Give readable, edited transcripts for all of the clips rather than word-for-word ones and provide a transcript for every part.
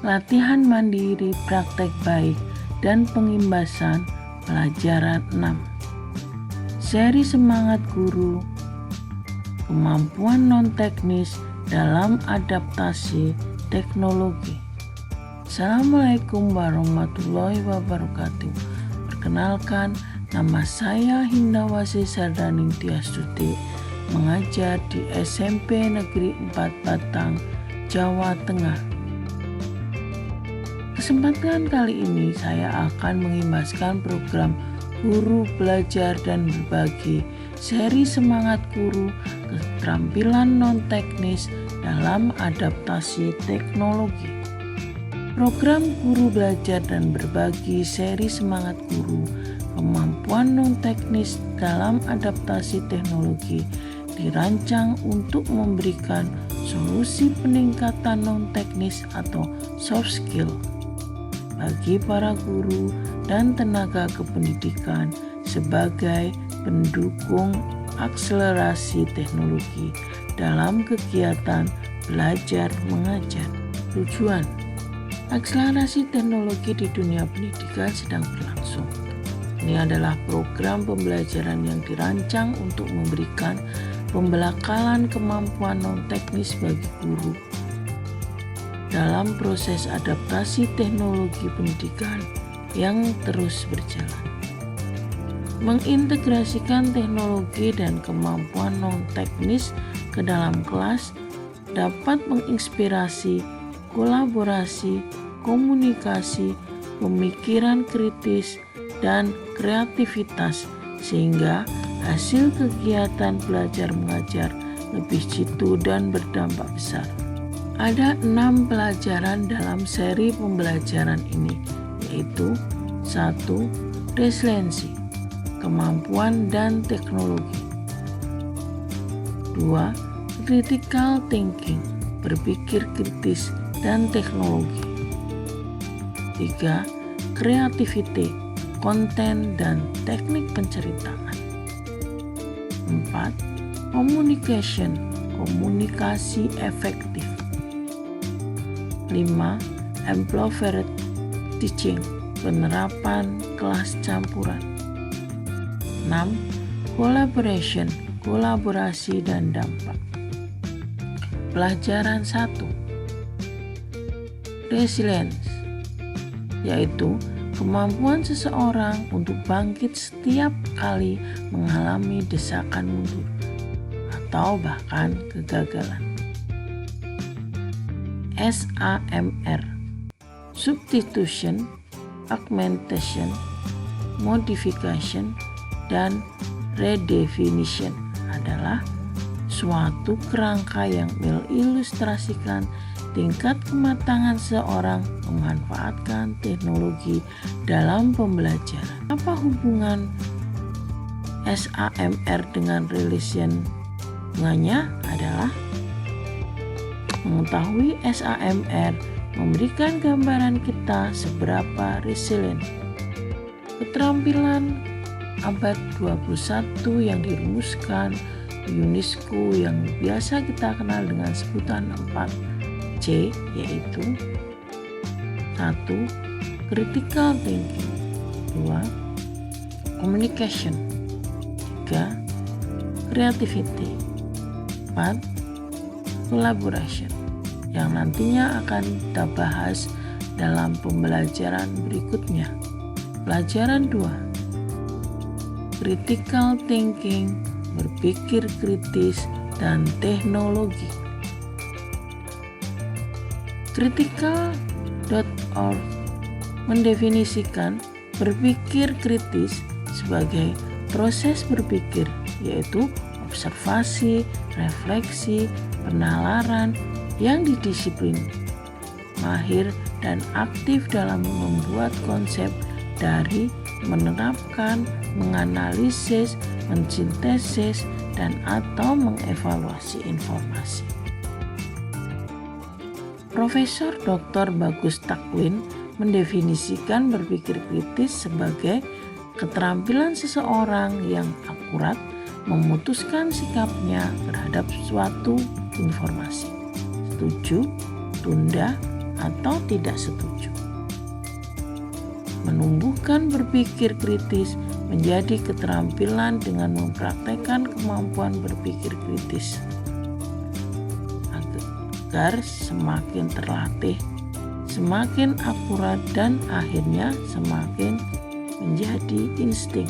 latihan mandiri praktek baik dan pengimbasan pelajaran 6. Seri semangat guru, kemampuan non-teknis dalam adaptasi teknologi. Assalamualaikum warahmatullahi wabarakatuh. Perkenalkan, nama saya Hindawasi Sardaning Tiastuti, mengajar di SMP Negeri 4 Batang, Jawa Tengah. Kesempatan kali ini saya akan mengimbaskan program Guru Belajar dan Berbagi, seri semangat guru, keterampilan non-teknis dalam adaptasi teknologi. Program Guru Belajar dan Berbagi, seri semangat guru, kemampuan non-teknis dalam adaptasi teknologi dirancang untuk memberikan solusi peningkatan non-teknis atau soft skill bagi para guru dan tenaga kependidikan sebagai pendukung akselerasi teknologi dalam kegiatan belajar mengajar. Tujuan: akselerasi teknologi di dunia pendidikan sedang berlangsung. Ini adalah program pembelajaran yang dirancang untuk memberikan pembekalan kemampuan non-teknis bagi guru dalam proses adaptasi teknologi pendidikan yang terus berjalan. Mengintegrasikan teknologi dan kemampuan non-teknis ke dalam kelas dapat menginspirasi kolaborasi, komunikasi, pemikiran kritis, dan kreativitas, sehingga hasil kegiatan belajar mengajar lebih jitu dan berdampak besar. Ada 6 pelajaran dalam seri pembelajaran ini, yaitu 1. Resiliensi, kemampuan dan teknologi. 2. Critical thinking, berpikir kritis dan teknologi. 3. Creativity, konten dan teknik penceritaan. 4. Communication, komunikasi efektif. 5. Amplified teaching, penerapan kelas campuran. 6. Collaboration, kolaborasi dan dampak. Pelajaran 1. Resilience, yaitu kemampuan seseorang untuk bangkit setiap kali mengalami desakan mundur atau bahkan kegagalan. SAMR, substitution, augmentation, modification, dan redefinition adalah suatu kerangka yang mengilustrasikan tingkat kematangan seorang memanfaatkan teknologi dalam pembelajaran. Apa hubungan SAMR dengan resilience? Hubungannya adalah mengetahui SAMR memberikan gambaran kita seberapa resilient. Keterampilan abad 21 yang dirumuskan UNESCO yang biasa kita kenal dengan sebutan 4C, yaitu 1. Critical thinking, 2. Communication, 3. Creativity, 4. Collaboration, yang nantinya akan kita bahas dalam pembelajaran berikutnya. Pelajaran 2. Critical thinking, berpikir kritis dan teknologi. Critical.org mendefinisikan berpikir kritis sebagai proses berpikir, yaitu observasi, refleksi, penalaran yang didisiplin, mahir dan aktif dalam membuat konsep dari menerapkan, menganalisis, mensintesis, dan atau mengevaluasi informasi. Profesor Dr. Bagus Takwin mendefinisikan berpikir kritis sebagai keterampilan seseorang yang akurat memutuskan sikapnya terhadap suatu informasi. Setuju, tunda, atau tidak setuju. Menumbuhkan berpikir kritis menjadi keterampilan dengan mempraktekkan kemampuan berpikir kritis agar semakin terlatih, semakin akurat, dan akhirnya semakin menjadi insting.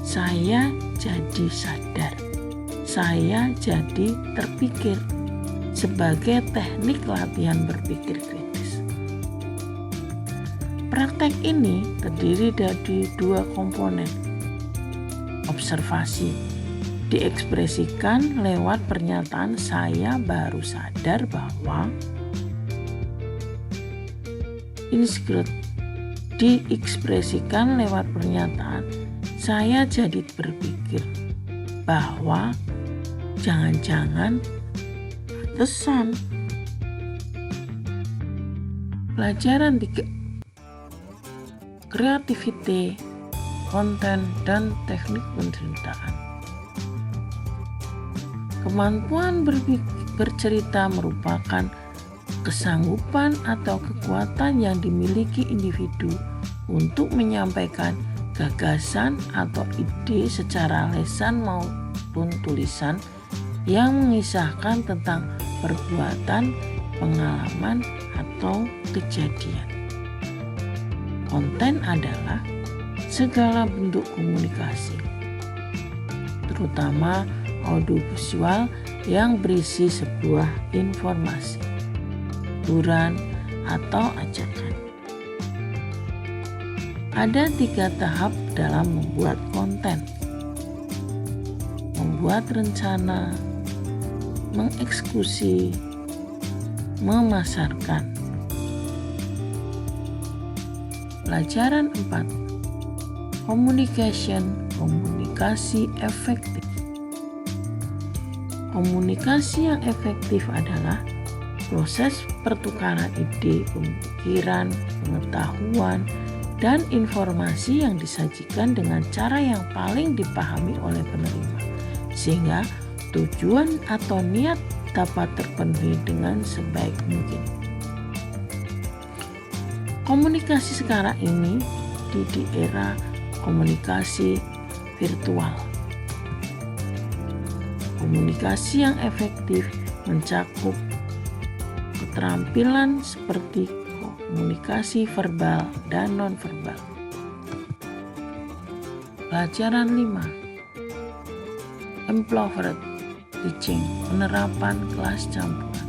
Saya jadi sadar, saya jadi terpikir sebagai teknik latihan berpikir kritis. Praktek ini terdiri dari dua komponen. Observasi diekspresikan lewat pernyataan saya baru sadar bahwa. Insecure diekspresikan lewat pernyataan saya jadi berpikir bahwa jangan-jangan pesan. Pelajaran 3. Kreativiti, konten, dan teknik penceritaan. Kemampuan bercerita merupakan kesanggupan atau kekuatan yang dimiliki individu untuk menyampaikan gagasan atau ide secara lisan maupun tulisan yang mengisahkan tentang perbuatan, pengalaman, atau kejadian. Konten adalah segala bentuk komunikasi, terutama audiovisual yang berisi sebuah informasi, tuturan, atau ajakan. Ada 3 tahap dalam membuat konten: membuat rencana, mengeksekusi, memasarkan. Pelajaran 4. Communication, komunikasi efektif. Komunikasi yang efektif adalah proses pertukaran ide, pemikiran, pengetahuan, dan informasi yang disajikan dengan cara yang paling dipahami oleh penerima, sehingga tujuan atau niat dapat terpenuhi dengan sebaik mungkin. Komunikasi sekarang ini di era komunikasi virtual. Komunikasi yang efektif mencakup keterampilan seperti komunikasi verbal dan nonverbal. Pelajaran 5. Improvised teaching, penerapan kelas campuran.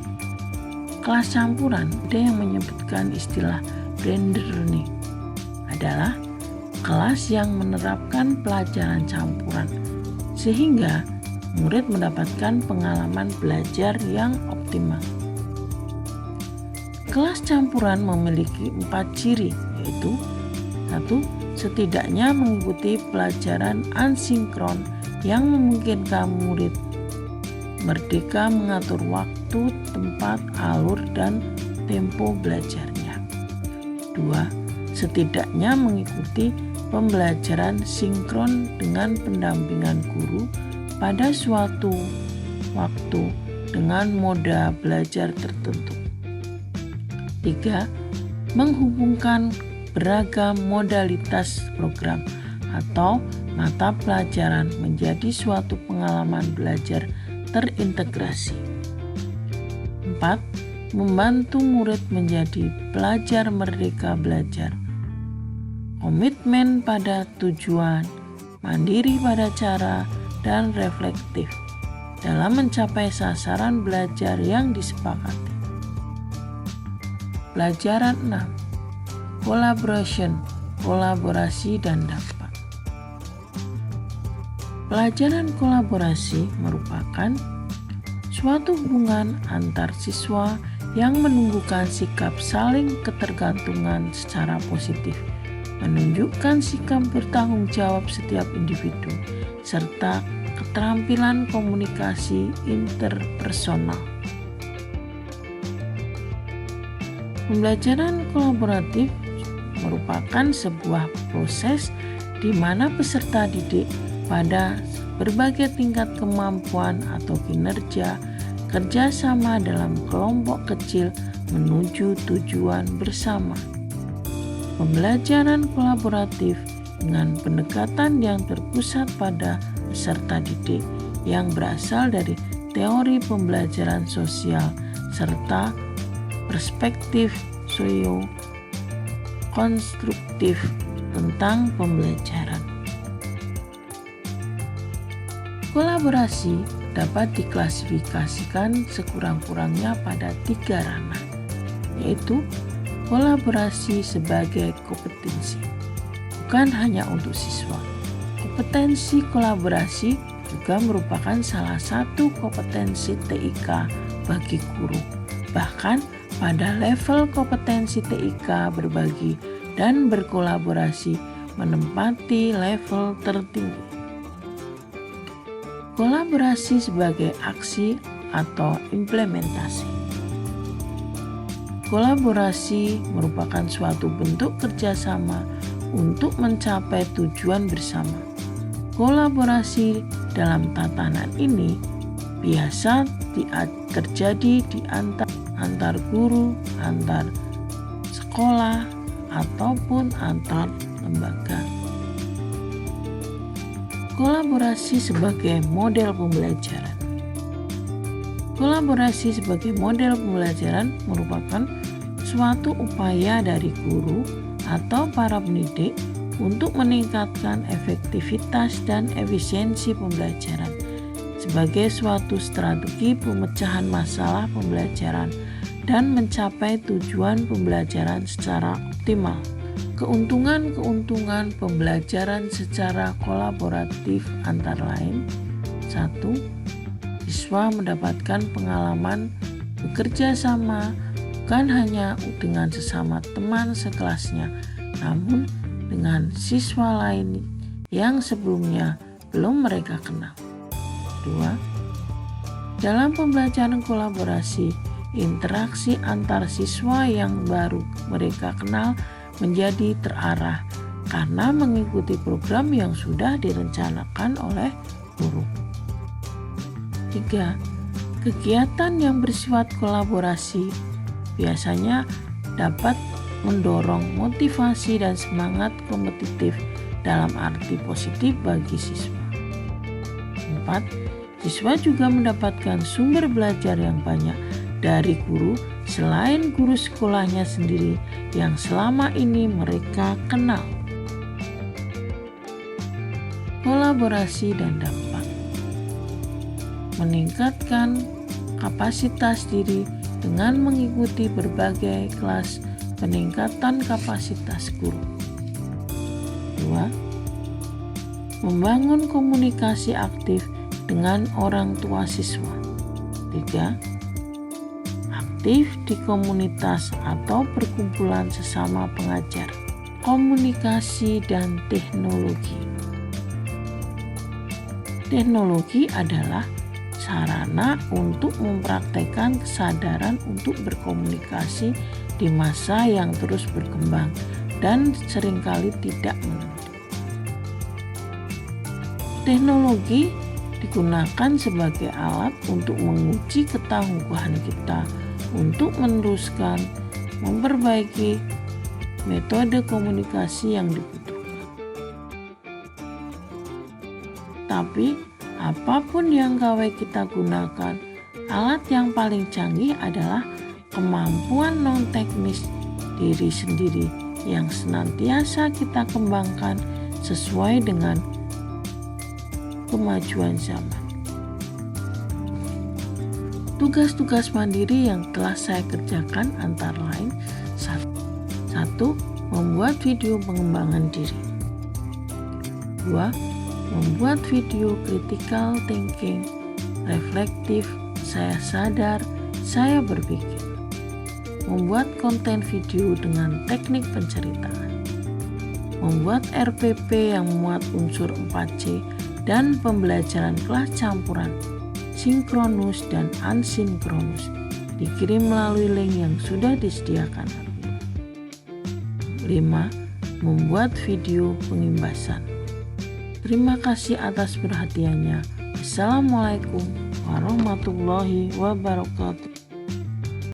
Kelas campuran, ada yang menyebutkan istilah blended learning, adalah kelas yang menerapkan pelajaran campuran sehingga murid mendapatkan pengalaman belajar yang optimal. Kelas campuran memiliki 4 ciri, yaitu 1. Setidaknya mengikuti pelajaran asinkron yang memungkinkan murid merdeka mengatur waktu, tempat, alur, dan tempo belajarnya. 2. Setidaknya mengikuti pembelajaran sinkron dengan pendampingan guru pada suatu waktu dengan moda belajar tertentu. 3. Menghubungkan beragam modalitas program atau mata pelajaran menjadi suatu pengalaman belajar terintegrasi. 4. Membantu murid menjadi pelajar merdeka belajar. Komitmen pada tujuan, mandiri pada cara, dan reflektif dalam mencapai sasaran belajar yang disepakati. Pelajaran 6. Collaboration, kolaborasi dan dampak. Pelajaran kolaborasi merupakan suatu hubungan antar siswa yang menumbuhkan sikap saling ketergantungan secara positif, menunjukkan sikap bertanggung jawab setiap individu, serta keterampilan komunikasi interpersonal. Pembelajaran kolaboratif merupakan sebuah proses di mana peserta didik pada berbagai tingkat kemampuan atau kinerja kerjasama dalam kelompok kecil menuju tujuan bersama. Pembelajaran kolaboratif dengan pendekatan yang terpusat pada peserta didik yang berasal dari teori pembelajaran sosial serta perspektif konstruktif tentang pembelajaran. Kolaborasi dapat diklasifikasikan sekurang-kurangnya pada 3 ranah, yaitu kolaborasi sebagai kompetensi, bukan hanya untuk siswa. Kompetensi kolaborasi juga merupakan salah satu kompetensi TIK bagi guru. Bahkan pada level kompetensi TIK berbagi dan berkolaborasi menempati level tertinggi. Kolaborasi sebagai aksi atau implementasi. Kolaborasi merupakan suatu bentuk kerjasama untuk mencapai tujuan bersama. Kolaborasi dalam tatanan ini biasa terjadi di antar guru, antar sekolah, ataupun antar lembaga. Kolaborasi sebagai model pembelajaran. Kolaborasi sebagai model pembelajaran merupakan suatu upaya dari guru atau para pendidik untuk meningkatkan efektivitas dan efisiensi pembelajaran sebagai suatu strategi pemecahan masalah pembelajaran dan mencapai tujuan pembelajaran secara optimal. Keuntungan-keuntungan pembelajaran secara kolaboratif antara lain: 1. Siswa mendapatkan pengalaman bekerja sama bukan hanya dengan sesama teman sekelasnya, namun dengan siswa lain yang sebelumnya belum mereka kenal. 2. Dalam pembelajaran kolaborasi, interaksi antar siswa yang baru mereka kenal menjadi terarah karena mengikuti program yang sudah direncanakan oleh guru. 3. Kegiatan yang bersifat kolaborasi biasanya dapat mendorong motivasi dan semangat kompetitif dalam arti positif bagi siswa. 4. Siswa juga mendapatkan sumber belajar yang banyak dari guru selain guru sekolahnya sendiri yang selama ini mereka kenal. Kolaborasi dan dampak. Meningkatkan kapasitas diri dengan mengikuti berbagai kelas peningkatan kapasitas guru. 2. Membangun komunikasi aktif dengan orang tua siswa. 3. Aktif di komunitas atau perkumpulan sesama pengajar. Komunikasi dan teknologi. Teknologi adalah sarana untuk mempraktekkan kesadaran untuk berkomunikasi di masa yang terus berkembang dan seringkali tidak menentu. Teknologi digunakan sebagai alat untuk menguji ketangguhan kita untuk meneruskan, memperbaiki metode komunikasi yang dibutuhkan. Tapi apapun yang kita gunakan, alat yang paling canggih adalah kemampuan non-teknis diri sendiri yang senantiasa kita kembangkan sesuai dengan kemajuan zaman. Tugas-tugas mandiri yang telah saya kerjakan antara lain: 1. Membuat video pengembangan diri. 2. Membuat video critical thinking, reflektif, saya sadar, saya berpikir. Membuat konten video dengan teknik penceritaan. Membuat RPP yang memuat unsur 4C dan pembelajaran kelas campuran, sinkronus dan asinkronus, dikirim melalui link yang sudah disediakan. 5. Membuat video pengimbasan. Terima kasih atas perhatiannya. Assalamualaikum warahmatullahi wabarakatuh.